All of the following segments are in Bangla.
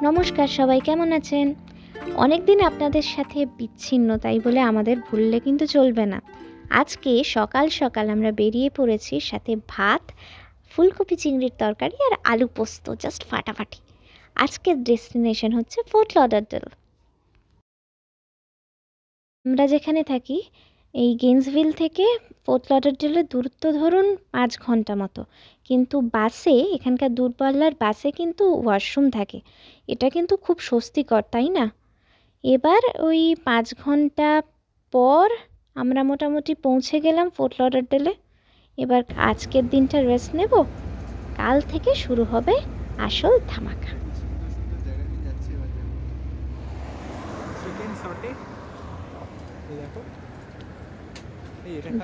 নমস্কার সবাই, কেমন আছেন? অনেক দিন আপনাদের সাথে বিচ্ছিন্ন, তাই বলে আমাদের ভুললে কিন্তু চলবে না। আজকে সকাল সকাল আমরা বেরিয়ে পড়েছি, সাথে ভাত, ফুলকপি চিংড়ির তরকারি আর আলু পোস্ত, জাস্ট ফাটাফাটি। আজকের ডেস্টিনেশন হচ্ছে ফোর্ট লডারডেল। আমরা যেখানে থাকি এই গেন্সভিল থেকে ফোর্ট লডারডেলের দূরত্ব ধরুন 5 ঘন্টা মতো, কিন্তু বাসে, এখানকার দূরপাল্লার বাসে কিন্তু ওয়াশরুম থাকে। এটা কিন্তু খুব স্বস্তিকর, তাই না? এবার ওই 5 ঘন্টা পর আমরা মোটামুটি পৌঁছে গেলাম ফোর্ট লডারডেলে। এবার আজকের দিনটা রেস্ট নেব, কাল থেকে শুরু হবে আসল ধামাকা।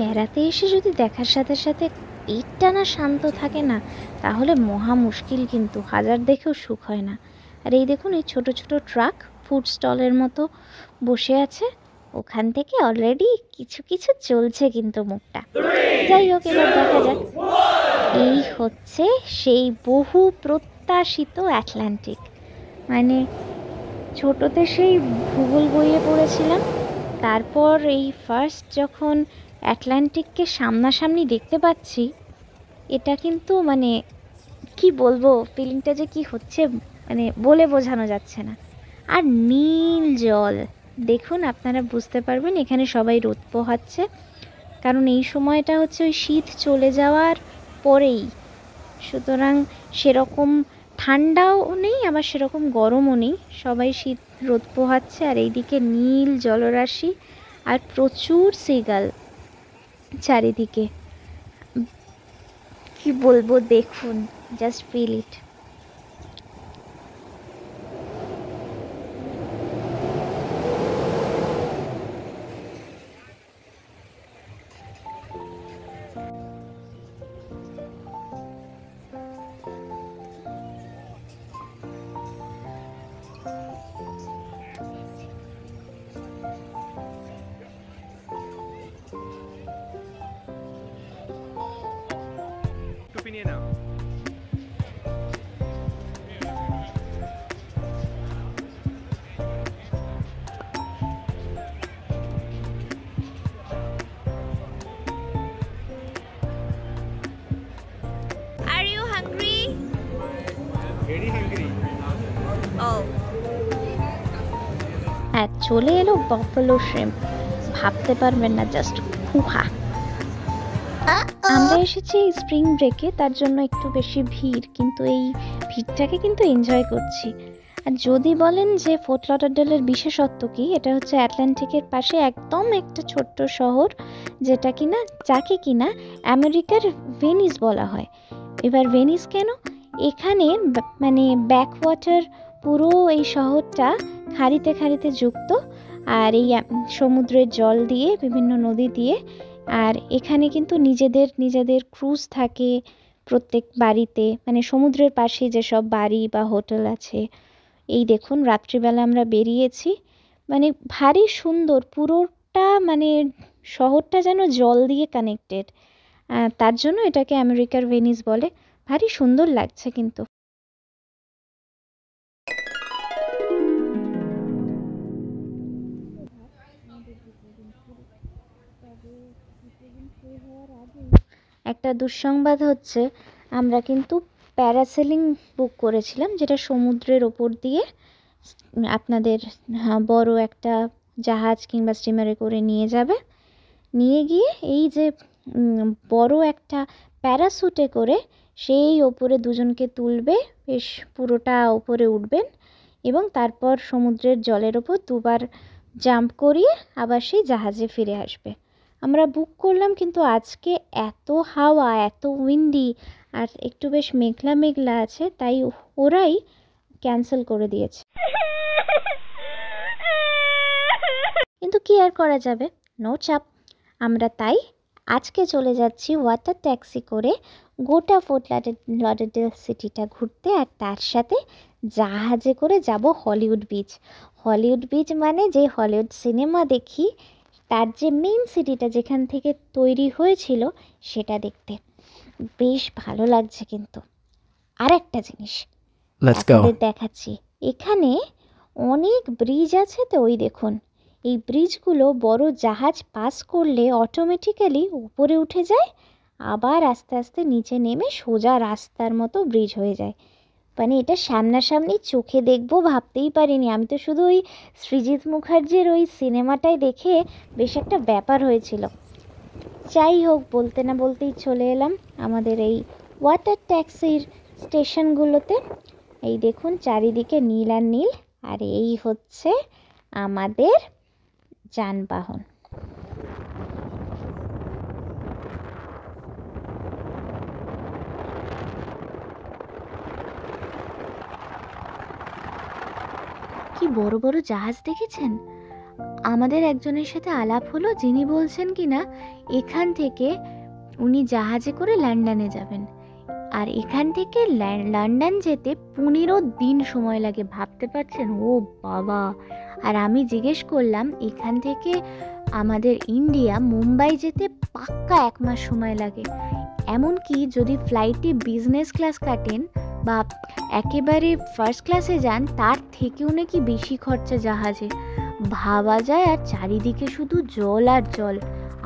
বেড়াতে এসে যদি দেখার সাথে সাথে পেটটা না শান্ত থাকে না, তাহলে মহা মুশকিল, কিন্তু হাজার দেখেও সুখ হয় না। আর এই দেখুন, এই ছোট ছোট ট্রাক ফুড স্টলের মতো বসে আছে, ওখান থেকে অলরেডি কিছু কিছু চলছে কিন্তু মুখটা। যাই হোক, এবার দেখা যাক। এই হচ্ছে সেই বহু প্রত্যাশিত আটলান্টিক। মানে ছোটতে সেই ভূগোল বইয়ে পড়েছিলাম, তারপর এই ফার্স্ট যখন আটলান্টিককে সামনাসামনি দেখতে পাচ্ছি, এটা কিন্তু মানে কি বলবো, ফিলিংটা যে কি হচ্ছে মানে বলে বোঝানো যাচ্ছে না। আর নীল জল দেখুন, আপনারা বুঝতে পারবেন এখানে সবাই রোদ পোহাচ্ছে, কারণ এই সময়টা হচ্ছে ওই শীত চলে যাওয়ার পরেই, সুতরাং সেরকম ঠান্ডাও নেই আবার সেরকম গরমও নেই, সবাই শীত রোদ পোহাচ্ছে। আর এইদিকে নীল জলরাশি আর প্রচুর সিগাল চারিদিকে, কি বলবো, দেখুন, জাস্ট ফিল ইট। নিয়ে নাও। Are you hungry? Very hungry. Oh. হ্যাঁ, চলে এলো বাফেলো শ্রিম্প, ভাবতে পারবেন না, জাস্ট ফুহা। আমরা এসেছি স্প্রিং ব্রেকে, তার জন্য একটু বেশি ভিড়, কিন্তু এই ভিড়টাকে কিন্তু এনজয় করছি। আর যদি বলেন যে ফোর্ট লডারডেলের বিশেষত্ব কি, এটা হচ্ছে আটলান্টিকের পাশে একদম একটা ছোট্ট শহর, যেটা কিনা, যাকে কিনা আমেরিকার ভেনিস বলা হয়। এবার ভেনিস কেন? এখানে মানে ব্যাকওয়াটার, পুরো এই শহরটা খাড়িতে খাড়িতে যুক্ত, আর এই সমুদ্রের জল দিয়ে, বিভিন্ন নদী দিয়ে। আর এখানে কিন্তু নিজেদের ক্রুজ থাকে প্রত্যেক বাড়িতে, মানে সমুদ্রের পাশে যেসব বাড়ি বা হোটেল আছে। এই দেখুন, রাত্রিবেলা আমরা বেরিয়েছি, মানে ভারী সুন্দর পুরোটা, মানে শহরটা যেন জল দিয়ে কানেক্টেড, তার জন্য এটাকে আমেরিকার ভেনিস বলে। ভারী সুন্দর লাগছে কিন্তু। একটা দুঃসংবাদ হচ্ছে, আমরা কিন্তু প্যারাসেলিং বুক করেছিলাম, যেটা সমুদ্রের ওপর দিয়ে আপনাদের বড় একটা জাহাজ কিংবা স্টিমারে করে নিয়ে যাবে, নিয়ে গিয়ে এই যে বড় একটা প্যারাসুটে করে সেই ওপরে দুজনকে তুলবে, বেশ পুরোটা ওপরে উঠবেন, এবং তারপর সমুদ্রের জলের ওপর দুবার জাম্প করিয়ে আবার সেই জাহাজে ফিরে আসবে। আমরা বুক করলাম, কিন্তু আজকে এত হাওয়া, এত উইন্ডি, আর একটু বেশ মেঘলা মেঘলা আছে, তাই ওরাই ক্যান্সেল করে দিয়েছে। কিন্তু কি আর করা যাবে, নো চাপ। আমরা তাই আজকে চলে যাচ্ছি ওয়াটার ট্যাক্সি করে গোটা ফোর্ট লডারডেল সিটিটা ঘুরতে, আর তার সাথে জাহাজে করে যাব হলিউড বিচ। হলিউড বিচ মানে যে হলিউড সিনেমা দেখি তার যে মেইন সিটিটা যেখান থেকে তৈরি হয়েছিল সেটা দেখতে বেশ ভালো লাগছে। কিন্তু আর একটা জিনিস আপনাদের দেখাচ্ছি, এখানে অনেক ব্রিজ আছে। তো ওই দেখুন, এই ব্রিজগুলো বড় জাহাজ পাস করলে অটোমেটিক্যালি উপরে উঠে যায়, আবার আস্তে আস্তে নিচে নেমে সোজা রাস্তার মতো ব্রিজ হয়ে যায়। মানে এটা সামনাসামনি চোখে দেখবো ভাবতেই পারিনি। আমি তো শুধু ওই সৃজিত মুখার্জির ওই সিনেমাটাই দেখে বেশ একটা ব্যাপার হয়েছিল। যাই হোক, বলতে না বলতেই চলে এলাম আমাদের এই ওয়াটার ট্যাক্সির স্টেশনগুলোতে। এই দেখুন চারিদিকে নীল আর নীল, আর এই হচ্ছে আমাদের যানবাহন। কি বড় বড় জাহাজ দেখেছেন? আমাদের একজনের সাথে আলাপ হলো, যিনি বলছেন কিনা এখান থেকে উনি জাহাজে করে লন্ডনে যাবেন, আর এখান থেকে লন্ডন যেতে 15 দিন সময় লাগে। ভাবতে পারছেন? ও বাবা! আর আমি জিজ্ঞেস করলাম এখান থেকে আমাদের ইন্ডিয়া মুম্বাই যেতে পাক্কা 1 মাস সময় লাগে। এমনকি যদি ফ্লাইটে বিজনেস ক্লাস কাটেন বা একেবারে ফার্স্ট ক্লাসে যান, তার থেকেও নাকি বেশি খরচা জাহাজে। ভাবা যায়। আর চারিদিকে শুধু জল আর জল।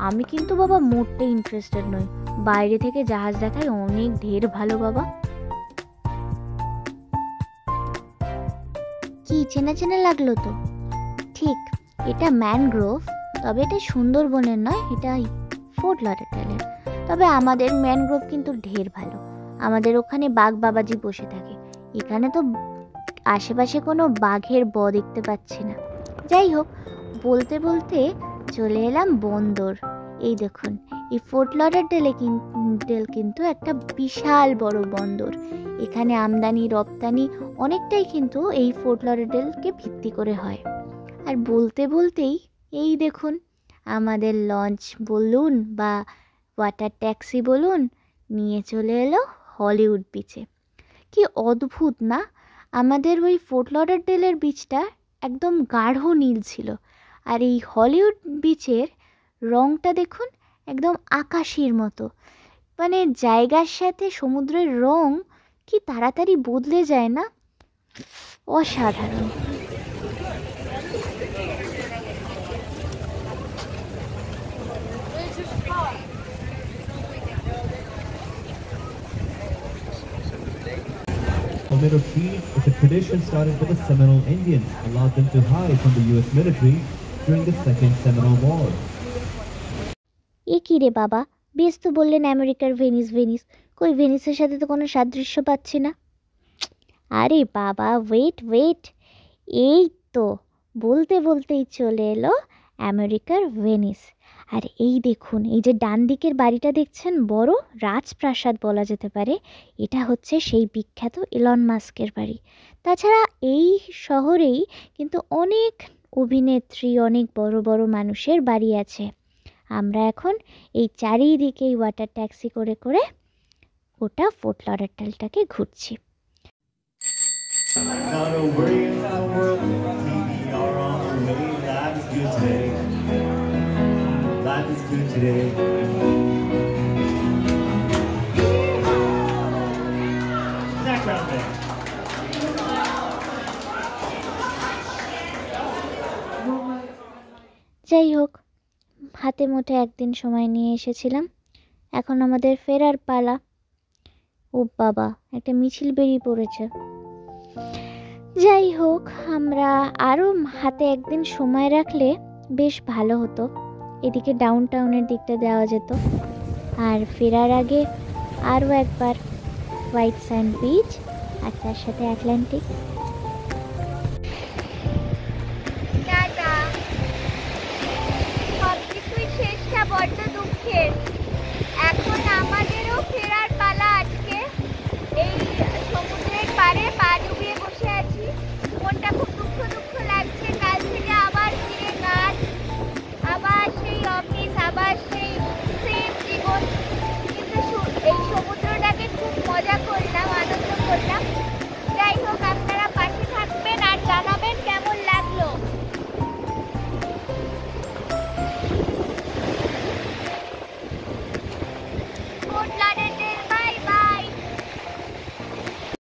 আমি কিন্তু বাবা মোটেই ইন্টারেস্টেড নই, বাইরে থেকে জাহাজ দেখায় অনেক ঢের ভালো বাবা। কি চেনা চেনা লাগলো তো? ঠিক, এটা ম্যানগ্রোভ, তবে এটা সুন্দরবনের নয়, এটা ফোর্ট লডারডেলের। তবে আমাদের ম্যানগ্রোভ কিন্তু ঢের ভালো। আমাদের ওখানে বাঘ বাবাজি বসে থাকে, এখানে তো আশেপাশে কোনো বাঘের দেখতে পাচ্ছি না। যাই হোক, বলতে বলতে চলে এলাম বন্দর। এই দেখুন, এই ফোর্ট লডারডেল কিন্তু একটা বিশাল বড় বন্দর। এখানে আমদানি রপ্তানি অনেকটাই কিন্তু এই ফোর্ট লডারডেলকে ভিত্তি করে হয়। আর বলতে বলতেই এই দেখুন, আমাদের লঞ্চ বলুন বা ওয়াটার ট্যাক্সি বলুন, নিয়ে চলে এলো হলিউড বিচে। কি অদ্ভুত না? আমাদের ওই ফোর্ট লডারডেলের বিচটা একদম গাঢ় নীল ছিল, আর এই হলিউড বিচের রঙটা দেখুন একদম আকাশির মতো। মানে জায়গার সাথে সমুদ্রের রং কি তাড়াতাড়ি বদলে যায় না? অসাধারণ। Palmetto Trees is a tradition started by the Seminole Indians, allowed them to hide from the U.S. military during the Second Seminole War. এ কী রে বাবা, বেশ তো বললেন আমেরিকার ভেনিস। ভেনিস কই? ভেনিসের সাথে তো কোনো সাদৃশ্য পাচ্ছি না। আরে বাবা, ওয়েট, এই তো বলতে বলতেই চলে এলো আমেরিকার ভেনিস। আর এই দেখুন, এই যে ডান দিকের বাড়িটা দেখছেন, বড় রাজপ্রাসাদ বলা যেতে পারে, এটা হচ্ছে সেই বিখ্যাত ইলন মাস্কের বাড়ি। তাছাড়া এই শহরেই কিন্তু অনেক অভিনেত্রী, অনেক বড় বড় মানুষের বাড়ি আছে। আমরা এখন এই চারিদিকে ওয়াটার ট্যাক্সি করে করে গোটা ফোর্ট লডারডেলটাকে ঘুরছি। Not a worry in the world, we are on our way. Life is good today. Life is good today. Background there. যাই হোক, হাতে মুঠে একদিন সময় নিয়ে এসেছিলাম, এখন আমাদের ফেরার পালা। ও বাবা, একটা মিছিল বেরিয়ে পড়েছে। যাই হোক, আমরা আরও হাতে একদিন সময় রাখলে বেশ ভালো হতো। এদিকে ডাউন টাউনের দিকটা দেওয়া যেত, আর ফেরার আগে আরও একবার হোয়াইট স্যান্ড বিচ আর তার সাথে আটলান্টিক